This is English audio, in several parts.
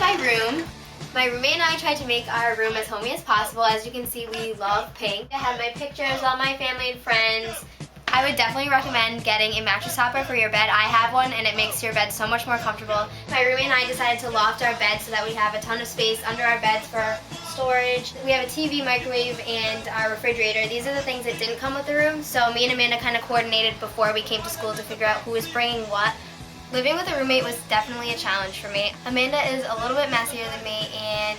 my room. My roommate and I tried to make our room as homey as possible. As you can see, we love pink. I have my pictures, all my family and friends. I would definitely recommend getting a mattress topper for your bed. I have one and it makes your bed so much more comfortable. My roommate and I decided to loft our bed so that we have a ton of space under our beds for storage. We have a TV, microwave, and our refrigerator. These are the things that didn't come with the room, so me and Amanda kind of coordinated before we came to school to figure out who was bringing what. Living with a roommate was definitely a challenge for me. Amanda is a little bit messier than me, and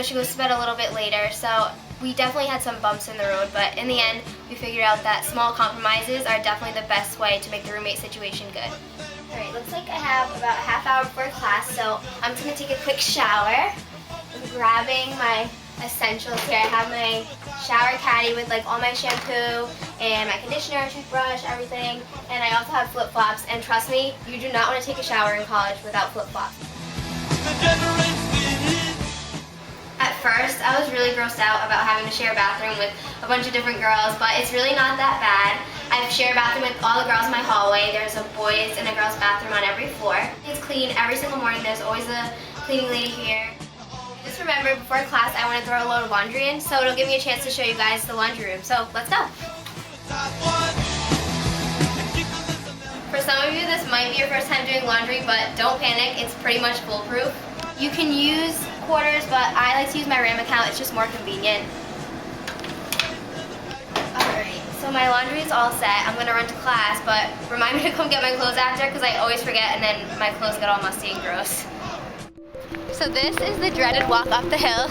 she goes to bed a little bit later, so we definitely had some bumps in the road, but in the end, we figured out that small compromises are definitely the best way to make the roommate situation good. Alright, looks like I have about a half hour before class, so I'm just going to take a quick shower. I'm grabbing my essentials here. I have my shower caddy with like all my shampoo and my conditioner, toothbrush, everything, and I also have flip-flops, and trust me, you do not want to take a shower in college without flip-flops. At first, I was really grossed out about having to share a bathroom with a bunch of different girls, but it's really not that bad. I share a bathroom with all the girls in my hallway. There's a boys' and a girls' bathroom on every floor. It's clean every single morning. There's always a cleaning lady here. Just remember, before class, I want to throw a load of laundry in, so it'll give me a chance to show you guys the laundry room. So, let's go! For some of you, this might be your first time doing laundry, but don't panic. It's pretty much foolproof. You can use quarters, but I like to use my RAM account. It's just more convenient. Alright, so my laundry is all set. I'm going to run to class, but remind me to come get my clothes after because I always forget and then my clothes get all musty and gross. So this is the dreaded walk up the hill.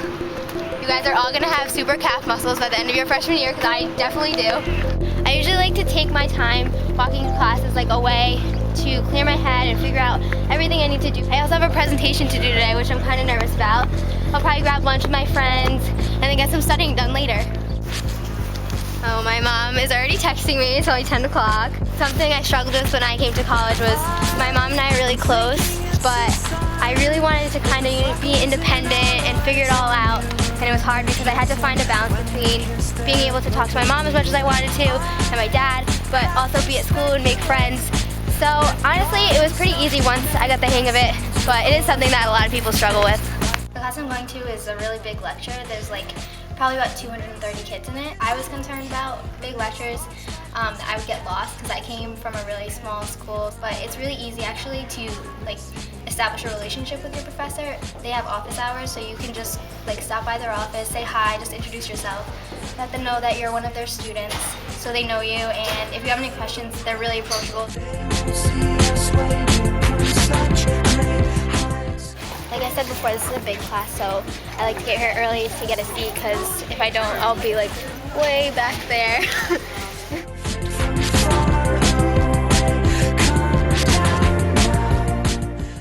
You guys are all going to have super calf muscles by the end of your freshman year because I definitely do. I usually like to take my time walking to classes like a way to clear my head and figure out everything I need to do. I also have a presentation to do today, which I'm kind of nervous about. I'll probably grab lunch with my friends and then get some studying done later. Oh, my mom is already texting me. It's only 10 o'clock. Something I struggled with when I came to college was my mom and I are really close, but I really wanted to kind of be independent and figure it all out. And it was hard because I had to find a balance between being able to talk to my mom as much as I wanted to and my dad, but also be at school and make friends. So honestly, it was pretty easy once I got the hang of it, but it is something that a lot of people struggle with. The class I'm going to is a really big lecture. There's like probably about 230 kids in it. I was concerned about big lectures. I would get lost because I came from a really small school, but it's really easy actually to like establish a relationship with your professor. They have office hours, so you can just like stop by their office, say hi, just introduce yourself, let them know that you're one of their students so they know you, and if you have any questions, they're really approachable. Like I said before, this is a big class, so I like to get here early to get a seat because if I don't, I'll be like way back there.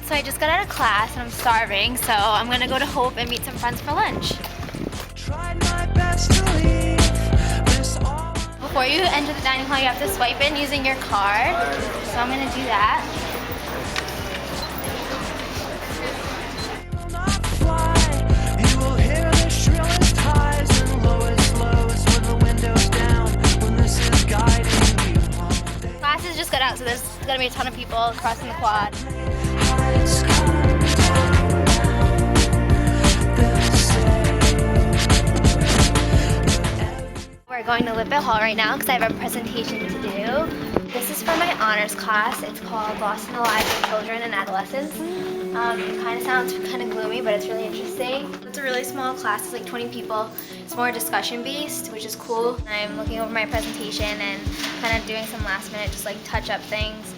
So I just got out of class and I'm starving, so I'm gonna go to Hope and meet some friends for lunch. Before you enter the dining hall, you have to swipe in using your card, so I'm gonna do that. Classes just got out, so there's gonna be a ton of people crossing the quad. We're going to Lippett Hall right now because I have a presentation to do. This is for my honors class. It's called Lost in the Lives of Children and Adolescents. It kind of sounds kind of gloomy, but it's really interesting. It's a really small class, it's like 20 people. It's more discussion based, which is cool. I'm looking over my presentation and kind of doing some last minute just like touch up things.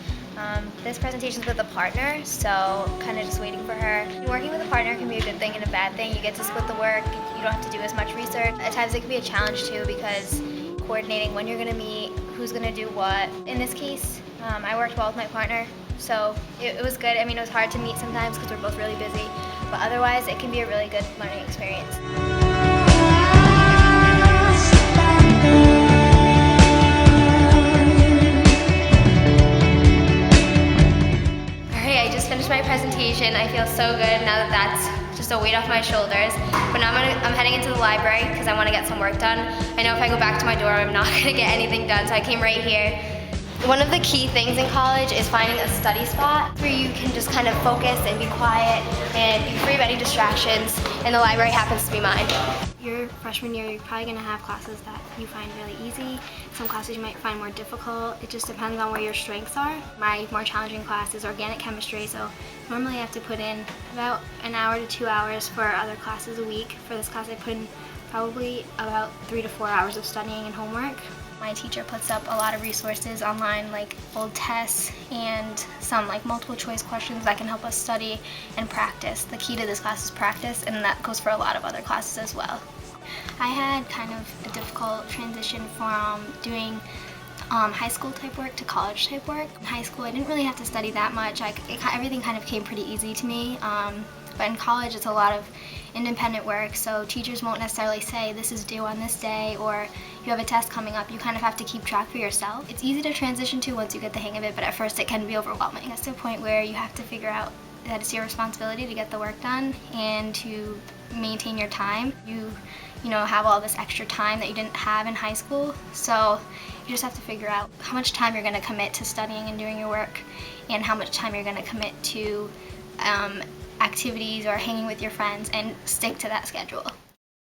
This presentation's with a partner, so kind of just waiting for her. Working with a partner can be a good thing and a bad thing. You get to split the work, you don't have to do as much research. At times it can be a challenge too because coordinating when you're going to meet, who's going to do what. In this case, I worked well with my partner, so it was good. I mean, it was hard to meet sometimes because we're both really busy, but otherwise it can be a really good learning experience. I just finished my presentation. I feel so good now that that's just a weight off my shoulders. But now I'm heading into the library because I want to get some work done. I know if I go back to my dorm, I'm not going to get anything done, so I came right here. One of the key things in college is finding a study spot where you can just kind of focus and be quiet and be free of any distractions, and the library happens to be mine. Your freshman year, you're probably going to have classes that you find really easy. Some classes you might find more difficult. It just depends on where your strengths are. My more challenging class is organic chemistry, so normally I have to put in about an hour to 2 hours for other classes a week. For this class, I put in probably about 3 to 4 hours of studying and homework. My teacher puts up a lot of resources online, like old tests and some like multiple choice questions that can help us study and practice. The key to this class is practice, and that goes for a lot of other classes as well. I had kind of a difficult transition from doing high school type work to college type work. In high school, I didn't really have to study that much. Everything kind of came pretty easy to me. But in college, it's a lot of independent work, so teachers won't necessarily say this is due on this day or you have a test coming up. You kind of have to keep track for yourself. It's easy to transition to once you get the hang of it, but at first it can be overwhelming. It's to a point where you have to figure out that it's your responsibility to get the work done and to maintain your time. You have all this extra time that you didn't have in high school, so you just have to figure out how much time you're going to commit to studying and doing your work and how much time you're going to commit to activities or hanging with your friends, and stick to that schedule.